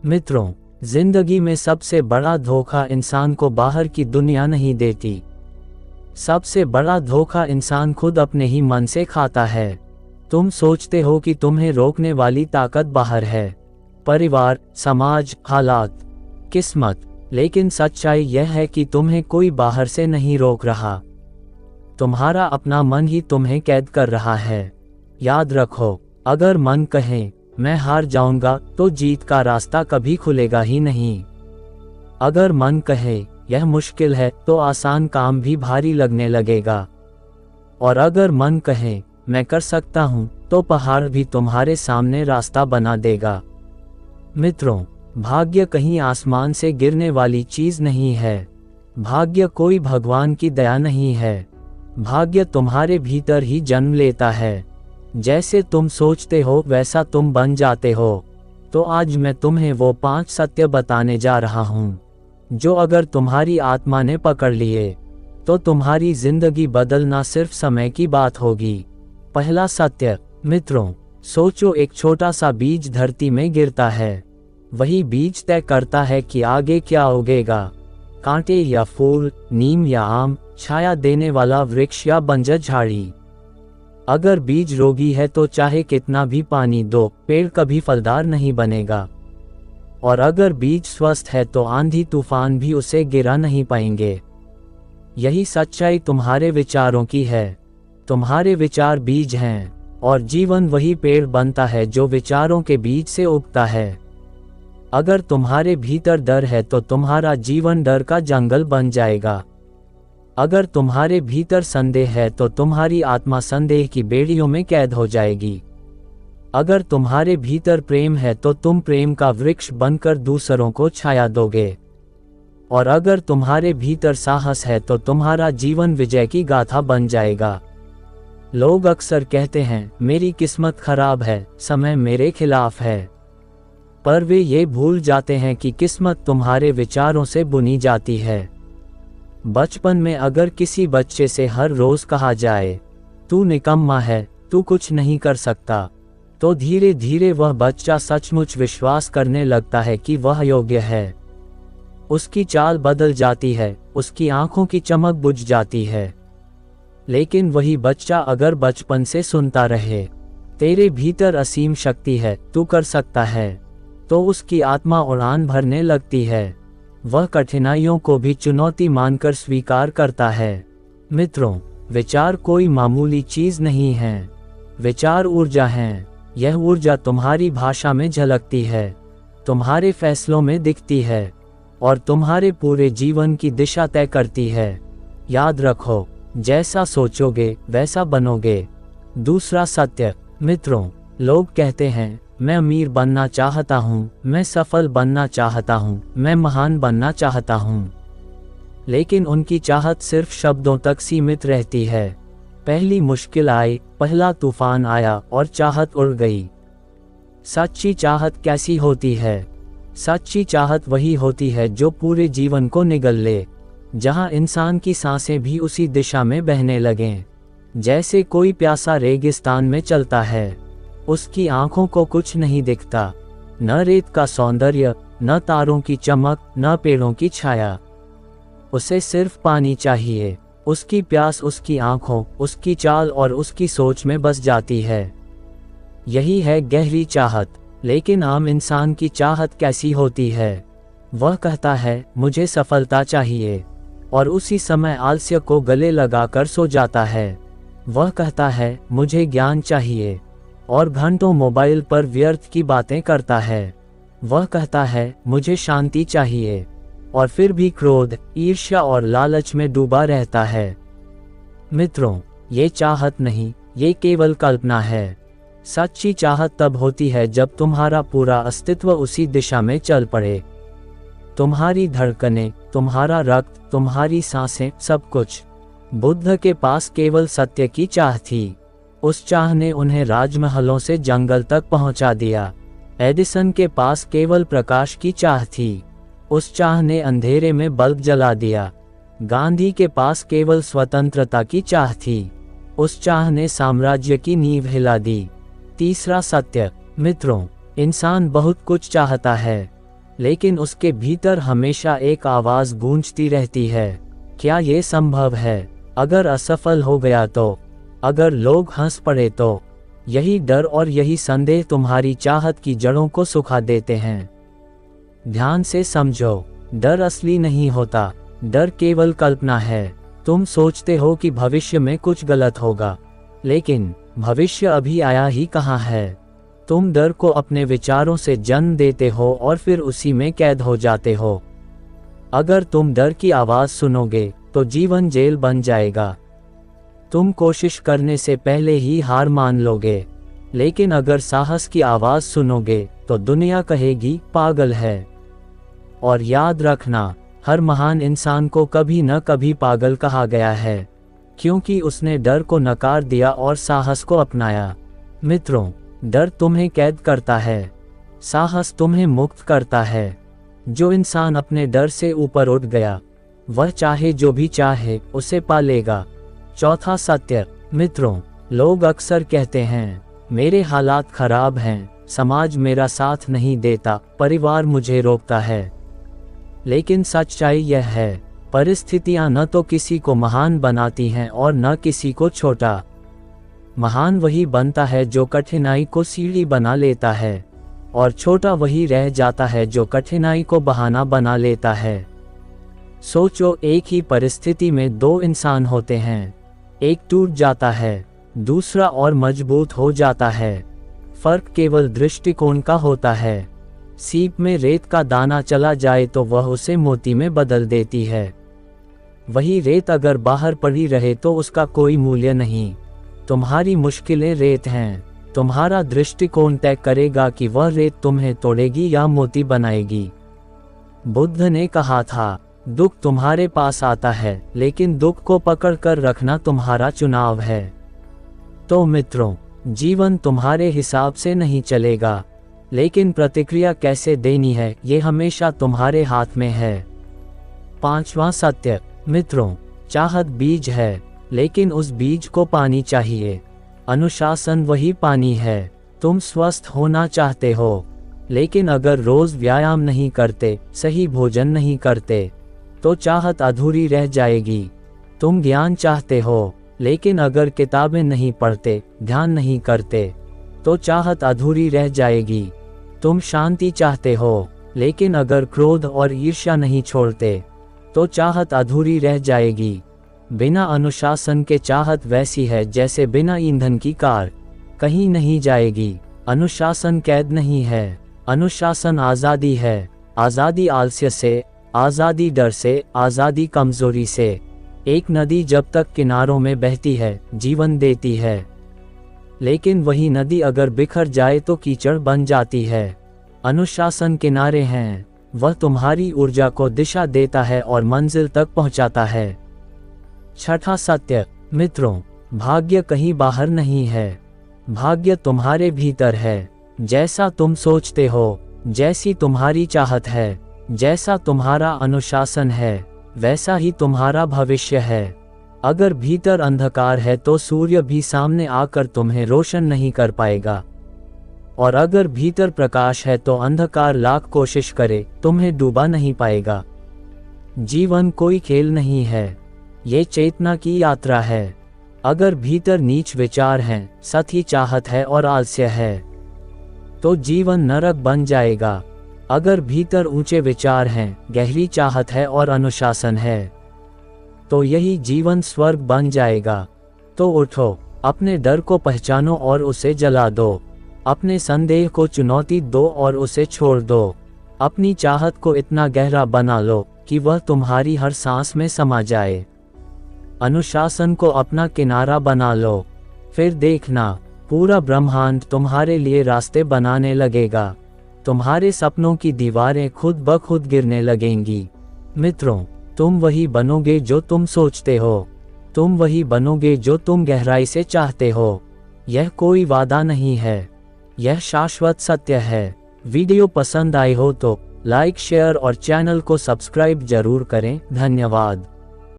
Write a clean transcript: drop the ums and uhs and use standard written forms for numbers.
मित्रों, जिंदगी में सबसे बड़ा धोखा इंसान को बाहर की दुनिया नहीं देती। सबसे बड़ा धोखा इंसान खुद अपने ही मन से खाता है। तुम सोचते हो कि तुम्हें रोकने वाली ताकत बाहर है, परिवार, समाज, हालात, किस्मत, लेकिन सच्चाई यह है कि तुम्हें कोई बाहर से नहीं रोक रहा। तुम्हारा अपना मन ही तुम्हें कैद कर रहा है। याद रखो, अगर मन कहे मैं हार जाऊंगा तो जीत का रास्ता कभी खुलेगा ही नहीं। अगर मन कहे यह मुश्किल है तो आसान काम भी भारी लगने लगेगा। और अगर मन कहे मैं कर सकता हूं तो पहाड़ भी तुम्हारे सामने रास्ता बना देगा। मित्रों, भाग्य कहीं आसमान से गिरने वाली चीज नहीं है। भाग्य कोई भगवान की दया नहीं है। भाग्य तुम्हारे भीतर ही जन्म लेता है। जैसे तुम सोचते हो वैसा तुम बन जाते हो। तो आज मैं तुम्हें वो 5 सत्य बताने जा रहा हूँ, जो अगर तुम्हारी आत्मा ने पकड़ लिए तो तुम्हारी जिंदगी बदलना सिर्फ समय की बात होगी। पहला सत्य। मित्रों, सोचो, एक छोटा सा बीज धरती में गिरता है। वही बीज तय करता है कि आगे क्या उगेगा, कांटे या फूल, नीम या आम, छाया देने वाला वृक्ष या बंजर झाड़ी। अगर बीज रोगी है तो चाहे कितना भी पानी दो, पेड़ कभी फलदार नहीं बनेगा। और अगर बीज स्वस्थ है तो आंधी तूफान भी उसे गिरा नहीं पाएंगे। यही सच्चाई तुम्हारे विचारों की है। तुम्हारे विचार बीज हैं, और जीवन वही पेड़ बनता है जो विचारों के बीज से उगता है। अगर तुम्हारे भीतर डर है तो तुम्हारा जीवन डर का जंगल बन जाएगा। अगर तुम्हारे भीतर संदेह है तो तुम्हारी आत्मा संदेह की बेड़ियों में कैद हो जाएगी। अगर तुम्हारे भीतर प्रेम है तो तुम प्रेम का वृक्ष बनकर दूसरों को छाया दोगे। और अगर तुम्हारे भीतर साहस है तो तुम्हारा जीवन विजय की गाथा बन जाएगा। लोग अक्सर कहते हैं मेरी किस्मत खराब है, समय मेरे खिलाफ है। पर वे ये भूल जाते हैं कि किस्मत तुम्हारे विचारों से बुनी जाती है। बचपन में अगर किसी बच्चे से हर रोज कहा जाए तू निकम्मा है, तू कुछ नहीं कर सकता, तो धीरे धीरे वह बच्चा सचमुच विश्वास करने लगता है कि वह योग्य है। उसकी चाल बदल जाती है, उसकी आंखों की चमक बुझ जाती है। लेकिन वही बच्चा अगर बचपन से सुनता रहे तेरे भीतर असीम शक्ति है, तू कर सकता है, तो उसकी आत्मा उड़ान भरने लगती है। वह कठिनाइयों को भी चुनौती मानकर स्वीकार करता है। मित्रों, विचार कोई मामूली चीज नहीं है। विचार ऊर्जा है। यह ऊर्जा तुम्हारी भाषा में झलकती है, तुम्हारे फैसलों में दिखती है, और तुम्हारे पूरे जीवन की दिशा तय करती है। याद रखो, जैसा सोचोगे वैसा बनोगे। दूसरा सत्य। मित्रों, लोग कहते हैं मैं अमीर बनना चाहता हूँ, मैं सफल बनना चाहता हूँ, मैं महान बनना चाहता हूँ। लेकिन उनकी चाहत सिर्फ शब्दों तक सीमित रहती है। पहली मुश्किल आई, पहला तूफान आया और चाहत उड़ गई। सच्ची चाहत कैसी होती है? सच्ची चाहत वही होती है जो पूरे जीवन को निगल ले, जहाँ इंसान की सांसें भी उसी दिशा में बहने लगें। जैसे कोई प्यासा रेगिस्तान में चलता है, उसकी आंखों को कुछ नहीं दिखता, न रेत का सौंदर्य, न तारों की चमक, न पेड़ों की छाया। उसे सिर्फ पानी चाहिए। उसकी प्यास उसकी आंखों, उसकी चाल और उसकी सोच में बस जाती है। यही है गहरी चाहत। लेकिन आम इंसान की चाहत कैसी होती है? वह कहता है मुझे सफलता चाहिए, और उसी समय आलस्य को गले लगाकर सो जाता है। वह कहता है मुझे ज्ञान चाहिए, और घंटों मोबाइल पर व्यर्थ की बातें करता है। वह कहता है मुझे शांति चाहिए, और फिर भी क्रोध, ईर्ष्या और लालच में डूबा रहता है। मित्रों, ये चाहत नहीं, ये केवल कल्पना है। सच्ची चाहत तब होती है जब तुम्हारा पूरा अस्तित्व उसी दिशा में चल पड़े। तुम्हारी धड़कनें, तुम्हारा रक्त, तुम्हारी सांसें, सब कुछ। बुद्ध के पास केवल सत्य की चाह थी। उस चाह ने उन्हें राजमहलों से जंगल तक पहुंचा दिया। एडिसन के पास केवल प्रकाश की चाह थी। उस चाह ने अंधेरे में बल्ब जला दिया। गांधी के पास केवल स्वतंत्रता की चाह थी। उस चाह ने साम्राज्य की नींव हिला दी। तीसरा सत्य। मित्रों, इंसान बहुत कुछ चाहता है, लेकिन उसके भीतर हमेशा एक आवाज गूंजती रहती है, क्या ये संभव है? अगर असफल हो गया तो? अगर लोग हंस पड़े तो? यही डर और यही संदेह तुम्हारी चाहत की जड़ों को सुखा देते हैं। ध्यान से समझो, डर असली नहीं होता, डर केवल कल्पना है। तुम सोचते हो कि भविष्य में कुछ गलत होगा, लेकिन भविष्य अभी आया ही कहाँ है। तुम डर को अपने विचारों से जन्म देते हो और फिर उसी में कैद हो जाते हो। अगर तुम डर की आवाज़ सुनोगे तो जीवन जेल बन जाएगा। तुम कोशिश करने से पहले ही हार मान लोगे, लेकिन अगर साहस की आवाज़ सुनोगे तो दुनिया कहेगी पागल है। और याद रखना, हर महान इंसान को कभी न कभी पागल कहा गया है, क्योंकि उसने डर को नकार दिया और साहस को अपनाया। मित्रों, डर तुम्हें कैद करता है, साहस तुम्हें मुक्त करता है। जो इंसान अपने डर से ऊपर उठ गया, वह चाहे जो भी चाहे उसे पा लेगा। चौथा सत्य। मित्रों, लोग अक्सर कहते हैं, मेरे हालात खराब हैं, समाज मेरा साथ नहीं देता, परिवार मुझे रोकता है। लेकिन सच्चाई यह है, परिस्थितियां न तो किसी को महान बनाती हैं और न किसी को छोटा। महान वही बनता है जो कठिनाई को सीढ़ी बना लेता है, और छोटा वही रह जाता है जो कठिनाई को बहाना बना लेता है। सोचो, एक ही परिस्थिति में दो इंसान होते हैं, एक टूट जाता है, दूसरा और मजबूत हो जाता है। फर्क केवल दृष्टिकोण का होता है। सीप में रेत का दाना चला जाए तो वह उसे मोती में बदल देती है। वही रेत अगर बाहर पड़ी रहे तो उसका कोई मूल्य नहीं। तुम्हारी मुश्किलें रेत हैं, तुम्हारा दृष्टिकोण तय करेगा कि वह रेत तुम्हें तोड़ेगी या मोती बनाएगी। बुद्ध ने कहा था, दुख तुम्हारे पास आता है, लेकिन दुख को पकड़ कर रखना तुम्हारा चुनाव है। तो मित्रों, जीवन तुम्हारे हिसाब से नहीं चलेगा, लेकिन प्रतिक्रिया कैसे देनी है ये हमेशा तुम्हारे हाथ में है। पांचवा सत्य। मित्रों, चाहत बीज है, लेकिन उस बीज को पानी चाहिए। अनुशासन वही पानी है। तुम स्वस्थ होना चाहते हो, लेकिन अगर रोज व्यायाम नहीं करते, सही भोजन नहीं करते, तो चाहत अधूरी रह जाएगी। तुम ज्ञान चाहते हो, लेकिन अगर किताबें नहीं पढ़ते, ध्यान नहीं करते, तो चाहत अधूरी रह जाएगी। तुम शांति चाहते हो, लेकिन अगर क्रोध और ईर्ष्या नहीं छोड़ते, तो चाहत अधूरी रह जाएगी। बिना अनुशासन के चाहत वैसी है जैसे बिना ईंधन की कार, कहीं नहीं जाएगी। अनुशासन कैद नहीं है, अनुशासन आज़ादी है। आज़ादी आलस्य से, आज़ादी डर से, आज़ादी कमजोरी से। एक नदी जब तक किनारों में बहती है, जीवन देती है, लेकिन वही नदी अगर बिखर जाए तो कीचड़ बन जाती है। अनुशासन किनारे हैं, वह तुम्हारी ऊर्जा को दिशा देता है और मंजिल तक पहुंचाता है। छठा सत्य। मित्रों, भाग्य कहीं बाहर नहीं है, भाग्य तुम्हारे भीतर है। जैसा तुम सोचते हो, जैसी तुम्हारी चाहत है, जैसा तुम्हारा अनुशासन है, वैसा ही तुम्हारा भविष्य है। अगर भीतर अंधकार है तो सूर्य भी सामने आकर तुम्हें रोशन नहीं कर पाएगा, और अगर भीतर प्रकाश है तो अंधकार लाख कोशिश करे तुम्हें डूबा नहीं पाएगा। जीवन कोई खेल नहीं है, ये चेतना की यात्रा है। अगर भीतर नीच विचार हैं, सत ही चाहत है और आलस्य है, तो जीवन नरक बन जाएगा। अगर भीतर ऊंचे विचार हैं, गहरी चाहत है और अनुशासन है, तो यही जीवन स्वर्ग बन जाएगा। तो उठो, अपने डर को पहचानो और उसे जला दो। अपने संदेह को चुनौती दो और उसे छोड़ दो। अपनी चाहत को इतना गहरा बना लो कि वह तुम्हारी हर सांस में समा जाए। अनुशासन को अपना किनारा बना लो, फिर देखना पूरा ब्रह्मांड तुम्हारे लिए रास्ते बनाने लगेगा। तुम्हारे सपनों की दीवारें खुद ब खुद गिरने लगेंगी। मित्रों, तुम वही बनोगे जो तुम सोचते हो, तुम वही बनोगे जो तुम गहराई से चाहते हो। यह कोई वादा नहीं है, यह शाश्वत सत्य है। वीडियो पसंद आई हो तो लाइक, शेयर और चैनल को सब्सक्राइब जरूर करें। धन्यवाद।